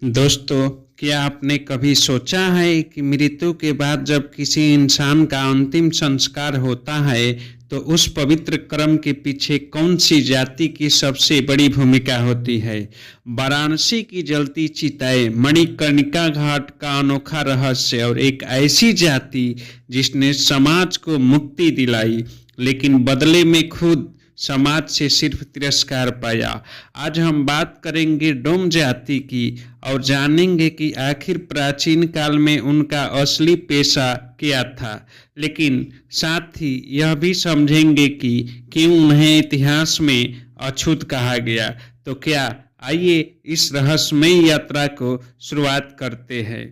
दोस्तों, क्या आपने कभी सोचा है कि मृत्यु के बाद जब किसी इंसान का अंतिम संस्कार होता है तो उस पवित्र कर्म के पीछे कौन सी जाति की सबसे बड़ी भूमिका होती है। वाराणसी की जलती चिताएं, मणिकर्णिका घाट का अनोखा रहस्य और एक ऐसी जाति जिसने समाज को मुक्ति दिलाई लेकिन बदले में खुद समाज से सिर्फ तिरस्कार पाया। आज हम बात करेंगे डोम जाति की और जानेंगे कि आखिर प्राचीन काल में उनका असली पेशा क्या था, लेकिन साथ ही यह भी समझेंगे कि क्यों उन्हें इतिहास में अछूत कहा गया। तो क्या आइए इस रहस्यमयी यात्रा को शुरुआत करते हैं।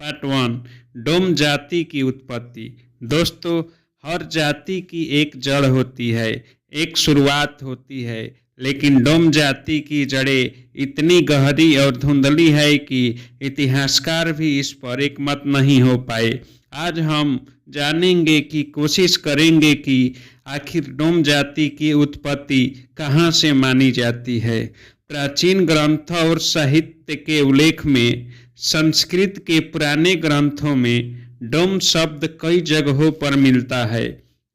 पार्ट 1, डोम जाति की उत्पत्ति। दोस्तों, हर जाति की एक जड़ होती है, एक शुरुआत होती है, लेकिन डोम जाति की जड़ें इतनी गहरी और धुंधली है कि इतिहासकार भी इस पर एकमत नहीं हो पाए। आज हम जानेंगे कि कोशिश करेंगे कि आखिर डोम जाति की उत्पत्ति कहाँ से मानी जाती है। प्राचीन ग्रंथ और साहित्य के उल्लेख में संस्कृत के पुराने ग्रंथों में डोम शब्द कई जगहों पर मिलता है।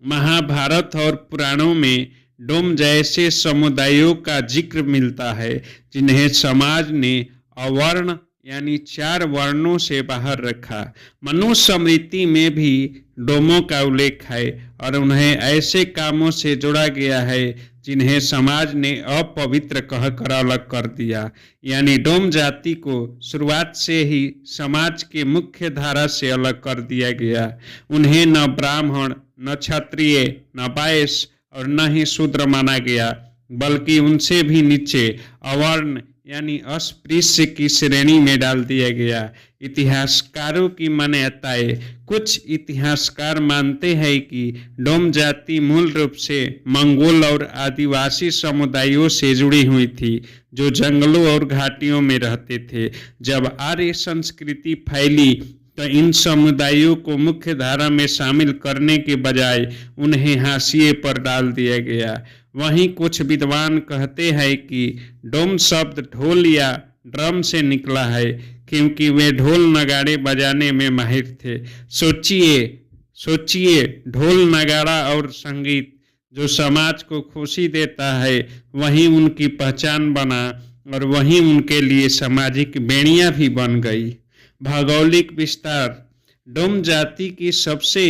महाभारत और पुराणों में डोम जैसे समुदायों का जिक्र मिलता है जिन्हें समाज ने अवर्ण यानी 4 वर्णों से बाहर रखा। मनुष्य स्मृति में भी डोमों का उल्लेख है और उन्हें ऐसे कामों से जोड़ा गया है जिन्हें समाज ने अपवित्र कहकर अलग कर दिया। यानी डोम जाति को शुरुआत से ही समाज के मुख्य धारा से अलग कर दिया गया। उन्हें न ब्राह्मण, न क्षत्रिय, न वैश्य और न ही शूद्र माना गया, बल्कि उनसे भी नीचे अवर्ण यानी अस्पृश्य की श्रेणी में डाल दिया गया। इतिहासकारों की मान्यताएं। कुछ इतिहासकार मानते हैं कि डोम जाति मूल रूप से मंगोल और आदिवासी समुदायों से जुड़ी हुई थी जो जंगलों और घाटियों में रहते थे। जब आर्य संस्कृति फैली तो इन समुदायों को मुख्य धारा में शामिल करने के बजाय उन्हें हाशिए पर डाल दिया गया। वहीं कुछ विद्वान कहते हैं कि डोम शब्द ढोल या ड्रम से निकला है क्योंकि वे ढोल नगाड़े बजाने में माहिर थे। सोचिए, ढोल नगाड़ा और संगीत जो समाज को खुशी देता है वहीं उनकी पहचान बना और वहीं उनके लिए सामाजिक बेड़ियां भी बन गई। भौगोलिक विस्तार। डोम जाति की सबसे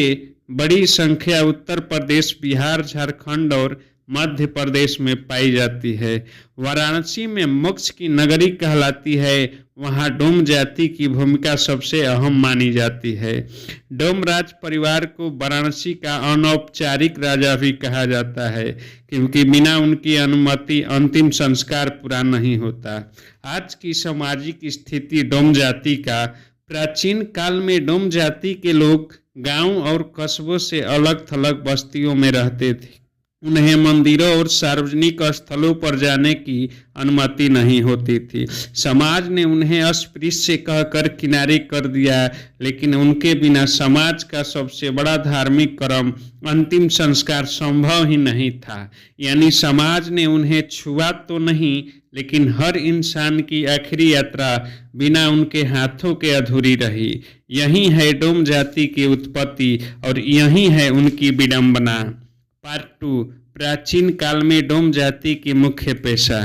बड़ी संख्या उत्तर प्रदेश, बिहार, झारखंड और मध्य प्रदेश में पाई जाती है। वाराणसी में मोक्ष की नगरी कहलाती है, वहां डोम जाति की भूमिका सबसे अहम मानी जाती है। डोम राज परिवार को वाराणसी का अनौपचारिक राजा भी कहा जाता है क्योंकि बिना उनकी अनुमति अंतिम संस्कार पूरा नहीं होता। आज की सामाजिक स्थिति डोम जाति का। प्राचीन काल में डोम जाति के लोग गांव और कस्बों से अलग थलग बस्तियों में रहते थे। उन्हें मंदिरों और सार्वजनिक स्थलों पर जाने की अनुमति नहीं होती थी। समाज ने उन्हें अस्पृश्य कहकर किनारे कर दिया, लेकिन उनके बिना समाज का सबसे बड़ा धार्मिक कर्म अंतिम संस्कार संभव ही नहीं था। यानी समाज ने उन्हें छुआ तो नहीं, लेकिन हर इंसान की आखिरी यात्रा बिना उनके हाथों के अधूरी रही। यही है डोम जाति की उत्पत्ति और यही है उनकी विडंबना। पार्ट 2, प्राचीन काल में डोम जाति की मुख्य पेशा।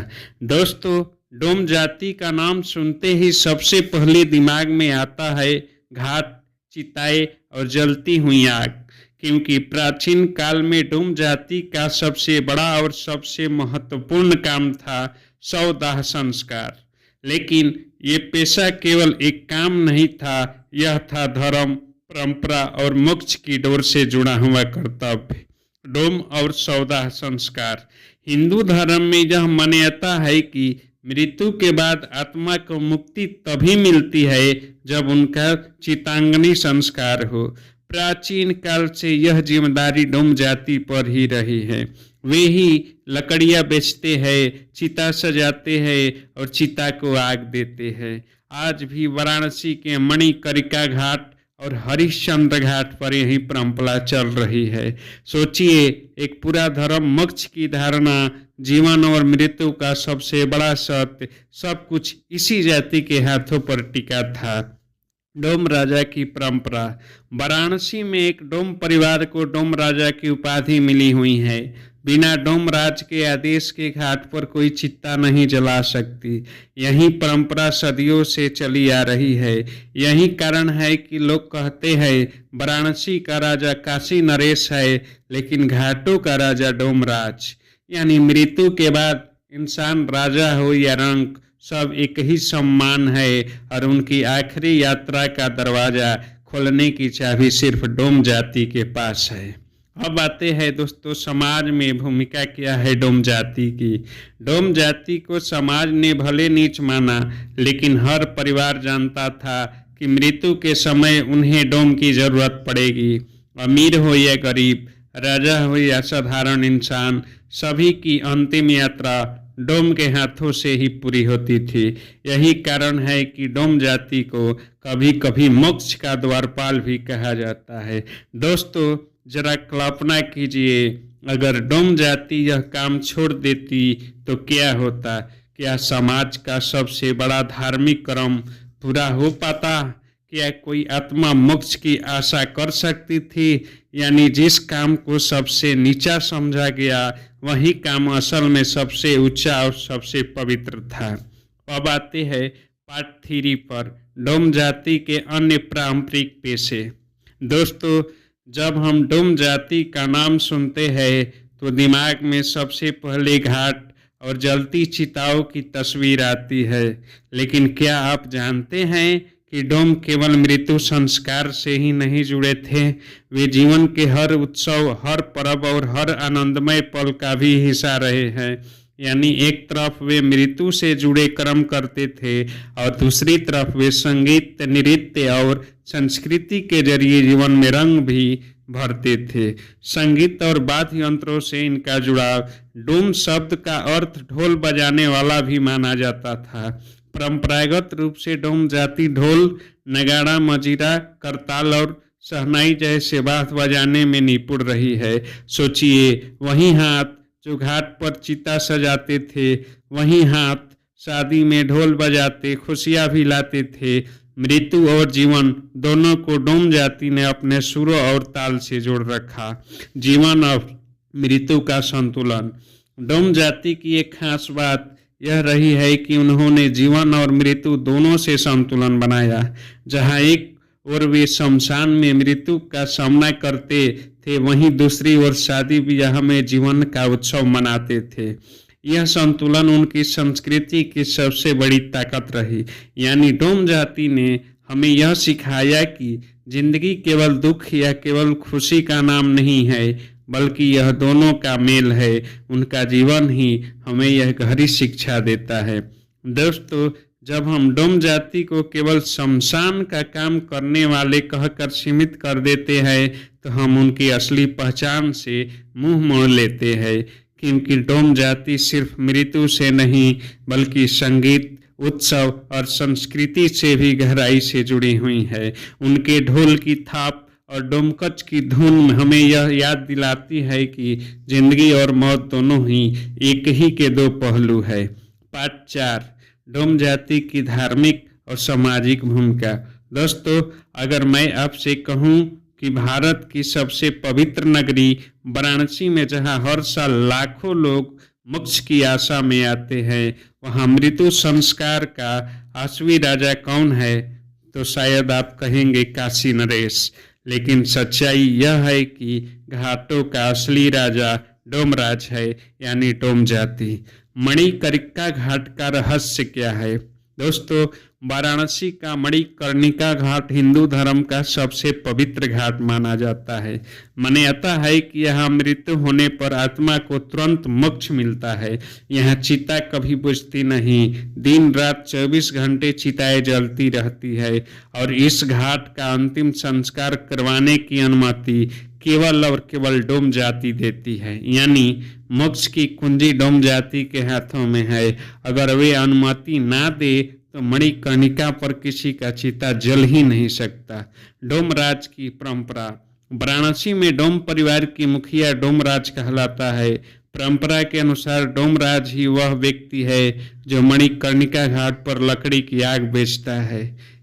दोस्तों, डोम जाति का नाम सुनते ही सबसे पहले दिमाग में आता है घाट, चिताएं और जलती हुई आग, क्योंकि प्राचीन काल में डोम जाति का सबसे बड़ा और सबसे महत्वपूर्ण काम था शवदाह संस्कार। लेकिन ये पेशा केवल एक काम नहीं था, यह था धर्म, परंपरा और मोक्ष की डोर से जुड़ा हुआ कर्तव्य। डोम और शवदाह संस्कार। हिंदू धर्म में यह मान्यता है कि मृत्यु के बाद आत्मा को मुक्ति तभी मिलती है जब उनका चितांगनी संस्कार हो। प्राचीन काल से यह जिम्मेदारी डोम जाति पर ही रही है। वे ही लकड़ियां बेचते हैं, चिता सजाते हैं और चिता को आग देते हैं। आज भी वाराणसी के मणिकर्णिका घाट और हरिश्चंद्र घाट पर यही परंपरा चल रही है। सोचिए, एक पूरा धर्म, मोक्ष की धारणा, जीवन और मृत्यु का सबसे बड़ा सत्य, सब कुछ इसी जाति के हाथों पर टिका था। डोम राजा की परंपरा। वाराणसी में एक डोम परिवार को डोम राजा की उपाधि मिली हुई है। बिना डोम राज के आदेश के घाट पर कोई चिता नहीं जला सकती। यही परंपरा सदियों से चली आ रही है। यही कारण है कि लोग कहते हैं वाराणसी का राजा काशी नरेश है, लेकिन घाटों का राजा डोमराज। यानी मृत्यु के बाद इंसान राजा हो या रंक, सब एक ही सम्मान है और उनकी आखिरी यात्रा का दरवाजा खोलने की चाबी सिर्फ डोम जाति के पास है। अब आते हैं दोस्तों, समाज में भूमिका क्या है डोम जाति की। डोम जाति को समाज ने भले नीच माना, लेकिन हर परिवार जानता था कि मृत्यु के समय उन्हें डोम की जरूरत पड़ेगी। अमीर हो या गरीब, राजा हो या साधारण इंसान, सभी की अंतिम यात्रा डोम के हाथों से ही पूरी होती थी। यही कारण है कि डोम जाति को कभी कभी मोक्ष का द्वारपाल भी कहा जाता है। दोस्तों, जरा कल्पना कीजिए, अगर डोम जाति यह काम छोड़ देती तो क्या होता। क्या समाज का सबसे बड़ा धार्मिक कर्म पूरा हो पाता? क्या कोई आत्मा मोक्ष की आशा कर सकती थी? यानी जिस काम को सबसे नीचा समझा गया, वही काम असल में सबसे ऊंचा और सबसे पवित्र था। अब आते हैं पार्ट 3 पर, डोम जाति के अन्य पारंपरिक पेशे। दोस्तों, जब हम डोम जाति का नाम सुनते हैं तो दिमाग में सबसे पहले घाट और जलती चिताओं की तस्वीर आती है। लेकिन क्या आप जानते हैं कि डोम केवल मृत्यु संस्कार से ही नहीं जुड़े थे, वे जीवन के हर उत्सव, हर पर्व और हर आनंदमय पल का भी हिस्सा रहे हैं। यानी एक तरफ वे मृत्यु से जुड़े कर्म करते थे और दूसरी तरफ वे संगीत, नृत्य और संस्कृति के जरिए जीवन में रंग भी भरते थे। संगीत और वाद्य यंत्रों से इनका जुड़ाव, डोम शब्द का अर्थ ढोल बजाने वाला भी माना जाता था। परंपरागत रूप से डोम जाति ढोल, नगाड़ा, मजीरा, करताल और शहनाई जैसे वाद्य बजाने में निपुण रही है। सोचिए, वही हाथ जो घाट पर चिता सजाते थे, वही हाथ शादी में ढोल बजाते, खुशियां भी लाते थे। मृत्यु और जीवन दोनों को डोम जाति ने अपने सुरों और ताल से जोड़ रखा। जीवन और मृत्यु का संतुलन। डोम जाति की एक खास बात यह रही है कि उन्होंने जीवन और मृत्यु दोनों से संतुलन बनाया। जहां एक और वे शमशान में मृत्यु का सामना करते थे, वहीं दूसरी ओर शादी ब्याह में जीवन का उत्सव मनाते थे। यह संतुलन उनकी संस्कृति की सबसे बड़ी ताकत रही। यानी डोम जाति ने हमें यह सिखाया कि जिंदगी केवल दुख या केवल खुशी का नाम नहीं है, बल्कि यह दोनों का मेल है। उनका जीवन ही हमें यह गहरी शिक्षा देता है। दोस्तों, जब हम डोम जाति को केवल शमशान का काम करने वाले कहकर सीमित कर देते हैं, तो हम उनकी असली पहचान से मुंह मोड़ लेते हैं। क्योंकि डोम जाति सिर्फ मृत्यु से नहीं, बल्कि संगीत, उत्सव और संस्कृति से भी गहराई से जुड़ी हुई है। उनके ढोल की थाप और डोमकच की धुन हमें यह याद दिलाती है कि जिंदगी और मौत दोनों ही एक ही के दो पहलू है। पार्ट 4, डोम जाति की धार्मिक और सामाजिक भूमिका। दोस्तों, अगर मैं आपसे कहूं कि भारत की सबसे पवित्र नगरी वाराणसी में जहां हर साल लाखों लोग मोक्ष की आशा में आते हैं, वहां मृत्यु संस्कार का आसवी राजा कौन है, तो शायद आप कहेंगे काशी नरेश। लेकिन सच्चाई यह है कि घाटों का असली राजा डोमराज है, यानी डोम जाति। मणिकर्णिका घाट का रहस्य क्या है? दोस्तों, वाराणसी का मणिकर्णिका घाट हिंदू धर्म का सबसे पवित्र घाट माना जाता है। मान्यता है कि यहाँ मृत्यु होने पर आत्मा को तुरंत मोक्ष मिलता है। यहाँ चिता कभी बुझती नहीं, दिन रात 24 घंटे चिताएं जलती रहती है और इस घाट का अंतिम संस्कार करवाने की अनुमति केवल और केवल डोम जाति देती है। यानी मोक्ष की कुंजी डोम जाति के हाथों में है। अगर वे अनुमति ना दे तो मणिकर्णिका पर किसी का चिता जल ही नहीं सकता। डोमराज की परंपरा। वाराणसी में डोम परिवार की मुखिया डोमराज कहलाता है। परंपरा के अनुसार डोमराज ही वह व्यक्ति है जो मणिकर्णिका घाट पर लकड़ी की आग बेचता है।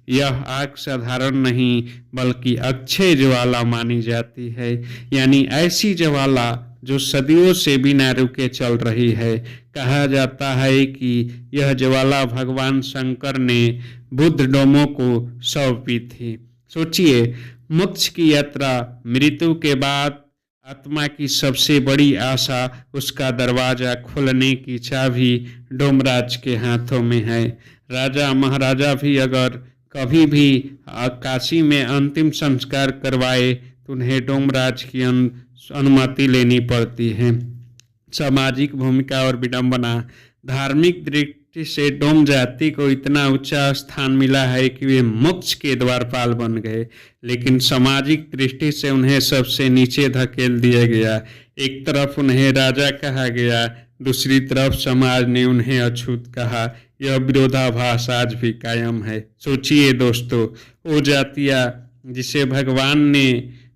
यह आग साधारण नहीं बल्कि अक्षय ज्वाला मानी जाती है, यानी ऐसी ज्वाला जो सदियों से बिना रुके चल रही है। कहा जाता है कि यह ज्वाला भगवान शंकर ने बुद्ध डोमों को सौंपी थी। सोचिए, मोक्ष की यात्रा, मृत्यु के बाद आत्मा की सबसे बड़ी आशा, उसका दरवाजा खोलने की चाबी डोमराज के हाथों में है। राजा महाराजा भी अगर कभी भी काशी में अंतिम संस्कार करवाए तो उन्हें डोमराज की अनुमति लेनी पड़ती है। सामाजिक भूमिका और विडंबना। धार्मिक दृष्टि से डोम जाति को इतना ऊंचा स्थान मिला है कि वे मोक्ष के द्वारपाल बन गए, लेकिन सामाजिक दृष्टि से उन्हें सबसे नीचे धकेल दिया गया। एक तरफ उन्हें राजा कहा गया, दूसरी तरफ समाज ने उन्हें अछूत कहा। यह विरोधाभास आज भी कायम है। सोचिए दोस्तों, वो जातियां जिसे भगवान ने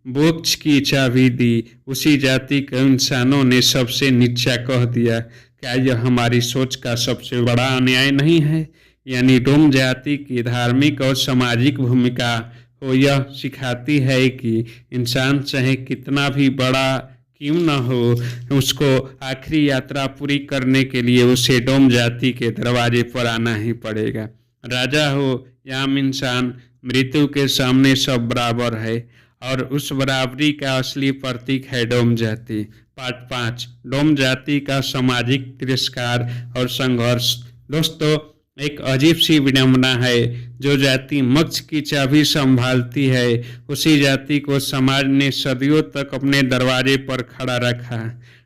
मोक्ष की चाबी दी, उसी जाति के इंसानों ने सबसे नीचा कह दिया। क्या यह हमारी सोच का सबसे बड़ा अन्याय नहीं है? यानी डोम जाति की धार्मिक और सामाजिक भूमिका हो यह सिखाती है कि इंसान चाहे कितना भी बड़ा क्यों न हो, उसको आखिरी यात्रा पूरी करने के लिए उसे डोम जाति के दरवाजे पर आना ही पड़ेगा। राजा हो या आम इंसान, मृत्यु के सामने सब बराबर है और उस बराबरी का असली प्रतीक है डोम जाति। पार्ट 5, डोम जाति का सामाजिक तिरस्कार और संघर्ष। दोस्तों, एक अजीब सी विडंबना है। जो जाति मोक्ष की चाबी संभालती है, उसी जाति को समाज ने सदियों तक अपने दरवाजे पर खड़ा रखा।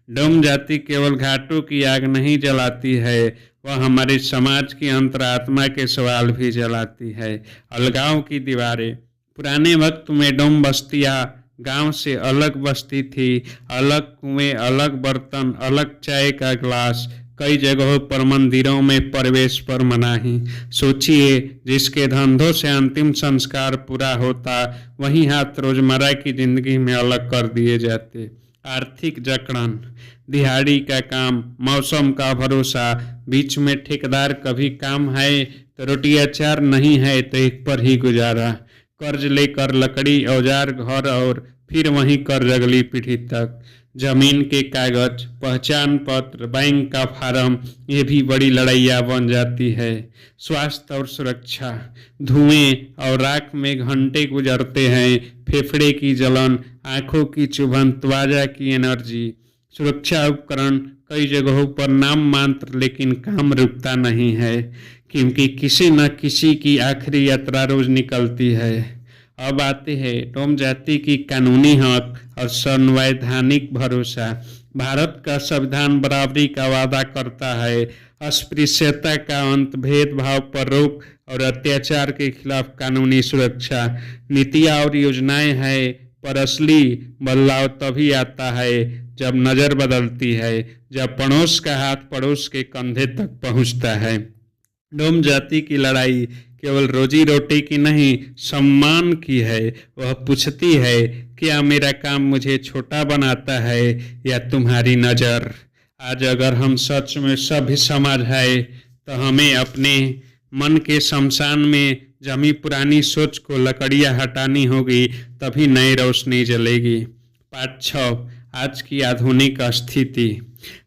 डोम जाति केवल घाटों की आग नहीं जलाती है, वह हमारे समाज की अंतरात्मा के सवाल भी जलाती है। अलगाव की दीवारें। पुराने वक्त में डोम बस्तियां गांव से अलग बस्ती थी। अलग कुएं, अलग बर्तन, अलग चाय का गिलास। कई जगहों पर मंदिरों में प्रवेश पर मनाही। सोचिए, जिसके धंधों से अंतिम संस्कार पूरा होता, वहीं हाथ रोजमर्रा की जिंदगी में अलग कर दिए जाते। आर्थिक जकड़न। दिहाड़ी का काम, मौसम का भरोसा, बीच में ठेकेदार, कभी काम है तो रोटी अचार, नहीं है तो एक पर ही गुजारा। कर्ज लेकर लकड़ी, औजार, घर और फिर वहीं कर्ज अगली पीढ़ी तक। जमीन के कागज, पहचान पत्र, बैंक का फार्म, ये भी बड़ी लड़ाइयाँ बन जाती है। स्वास्थ्य और सुरक्षा। धुएं और राख में घंटे गुजरते हैं। फेफड़े की जलन, आंखों की चुभन, त्वचा की एनर्जी। सुरक्षा उपकरण कई जगहों पर नाम मात्र, लेकिन काम रुकता नहीं है, क्योंकि किसी न किसी की आखिरी यात्रा रोज निकलती है। अब आते हैं डोम जाति की कानूनी हक और संवैधानिक भरोसा। भारत का संविधान बराबरी का वादा करता है, अस्पृश्यता का अंत, भेदभाव पर रोक और अत्याचार के खिलाफ कानूनी सुरक्षा। नीतियाँ और योजनाएं हैं, पर असली बदलाव तभी आता है जब नजर बदलती है, जब पड़ोस का हाथ पड़ोस के कंधे तक पहुंचता है। डोम जाति की लड़ाई केवल रोजी रोटी की नहीं, सम्मान की है। वह पूछती है, क्या मेरा काम मुझे छोटा बनाता है या तुम्हारी नज़र? आज अगर हम सच में सभ्य समाज है तो हमें अपने मन के शमशान में जमी पुरानी सोच को लकड़ियां हटानी होगी, तभी नई रोशनी जलेगी। पार्ट 6, आज की आधुनिक स्थिति।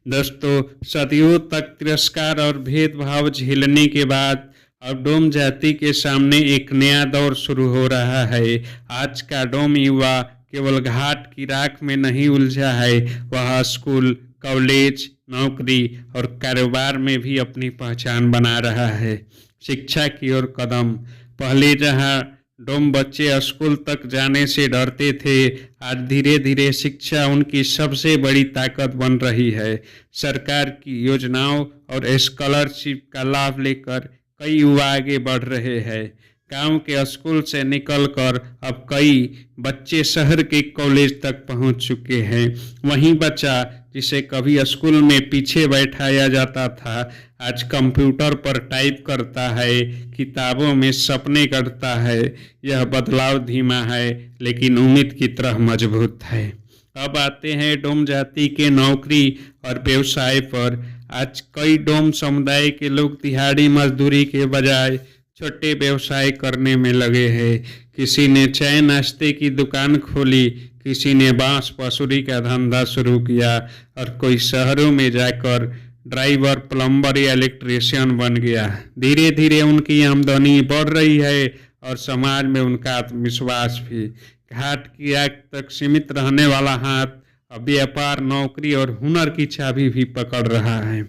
दोस्तों, सदियों तक तिरस्कार और भेदभाव झेलने के बाद अब डोम जाति के सामने एक नया दौर शुरू हो रहा है। आज का डोम युवा केवल घाट की राख में नहीं उलझा है, वह स्कूल, कॉलेज, नौकरी और कारोबार में भी अपनी पहचान बना रहा है। शिक्षा की ओर कदम। पहले जहां डोम बच्चे स्कूल तक जाने से डरते थे, आज धीरे धीरे शिक्षा उनकी सबसे बड़ी ताकत बन रही है। सरकार की योजनाओं और स्कॉलरशिप का लाभ लेकर कई युवा आगे बढ़ रहे हैं। गांव के स्कूल से निकलकर अब कई बच्चे शहर के कॉलेज तक पहुंच चुके हैं। वहीं बच्चा जिसे कभी स्कूल में पीछे बैठाया जाता था, आज कंप्यूटर पर टाइप करता है, किताबों में सपने गढ़ता है। यह बदलाव धीमा है लेकिन उम्मीद की तरह मजबूत है। अब आते हैं डोम जाति के नौकरी और व्यवसाय पर। आज कई डोम समुदाय के लोग दिहाड़ी मजदूरी के बजाय छोटे व्यवसाय करने में लगे हैं। किसी ने चाय नाश्ते की दुकान खोली, किसी ने बांस पसुरी का धंधा शुरू किया और कोई शहरों में जाकर ड्राइवर, प्लम्बर या इलेक्ट्रीशियन बन गया। धीरे धीरे उनकी आमदनी बढ़ रही है और समाज में उनका आत्मविश्वास भी। घाट की आग तक सीमित रहने वाला हाथ अब व्यापार, नौकरी और हुनर की चाबी भी पकड़ रहा है।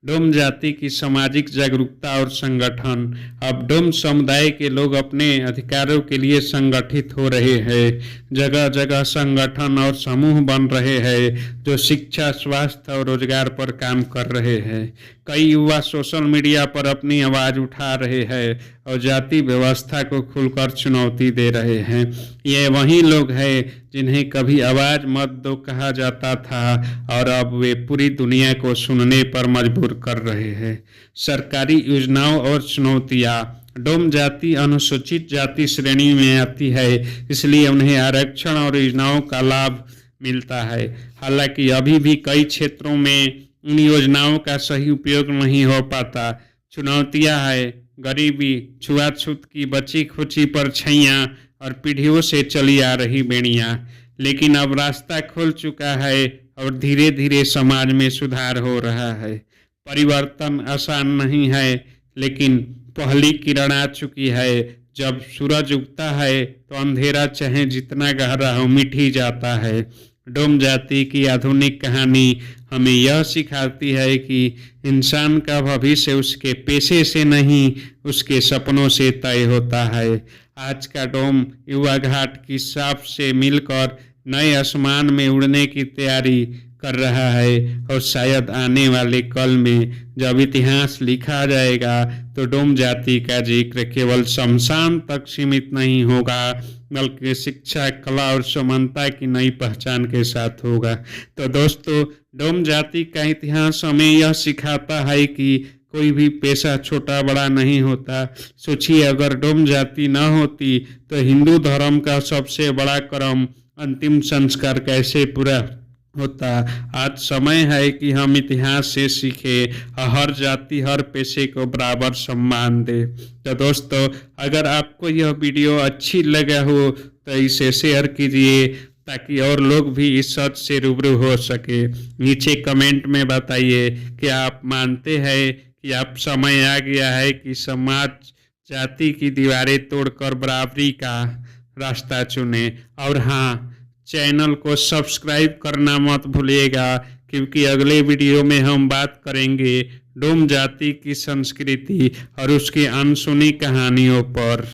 डोम जाति की सामाजिक जागरूकता और संगठन। अब डोम समुदाय के लोग अपने अधिकारों के लिए संगठित हो रहे हैं। जगह जगह संगठन और समूह बन रहे हैं जो शिक्षा, स्वास्थ्य और रोजगार पर काम कर रहे हैं। कई युवा सोशल मीडिया पर अपनी आवाज़ उठा रहे हैं और जाति व्यवस्था को खुलकर चुनौती दे रहे हैं। ये वही लोग हैं जिन्हें कभी आवाज़ मत दो कहा जाता था और अब वे पूरी दुनिया को सुनने पर मजबूर कर रहे हैं। सरकारी योजनाओं और चुनौतियाँ। डोम जाति अनुसूचित जाति श्रेणी में आती है, इसलिए उन्हें आरक्षण और योजनाओं का लाभ मिलता है। हालांकि अभी भी कई क्षेत्रों में इन योजनाओं का सही उपयोग नहीं हो पाता। चुनौतियां है गरीबी, छुआछूत की बची खुची परछाइयां और पीढ़ियों से चली आ रही बेड़ियां। लेकिन अब रास्ता खुल चुका है और धीरे धीरे समाज में सुधार हो रहा है। परिवर्तन आसान नहीं है लेकिन पहली किरण आ चुकी है। जब सूरज उगता है तो अंधेरा चाहे जितना गहरा हो मिट ही जाता है। डोम जाति की आधुनिक कहानी हमें यह सिखाती है कि इंसान का भविष्य उसके पेशे से नहीं, उसके सपनों से तय होता है। आज का डोम युवा घाट की सांप से मिलकर नए आसमान में उड़ने की तैयारी कर रहा है और शायद आने वाले कल में जब इतिहास लिखा जाएगा तो डोम जाति का जिक्र केवल शमशान तक सीमित नहीं होगा बल्कि शिक्षा, कला और समानता की नई पहचान के साथ होगा। तो दोस्तों, डोम जाति का इतिहास हमें यह सिखाता है कि कोई भी पेशा छोटा बड़ा नहीं होता। सोचिए, अगर डोम जाति न होती तो हिंदू धर्म का सबसे बड़ा कर्म अंतिम संस्कार कैसे पूरा होता। आज समय है कि हम इतिहास से सीखें, हर जाति, हर पेशे को बराबर सम्मान दे। तो दोस्तों, अगर आपको यह वीडियो अच्छी लगा हो तो इसे शेयर कीजिए ताकि और लोग भी इस सच से रूबरू हो सके। नीचे कमेंट में बताइए कि आप मानते हैं कि अब समय आ गया है कि समाज जाति की दीवारें तोड़कर बराबरी का रास्ता चुने। और हाँ, चैनल को सब्सक्राइब करना मत भूलिएगा क्योंकि अगले वीडियो में हम बात करेंगे डोम जाति की संस्कृति और उसकी अनसुनी कहानियों पर।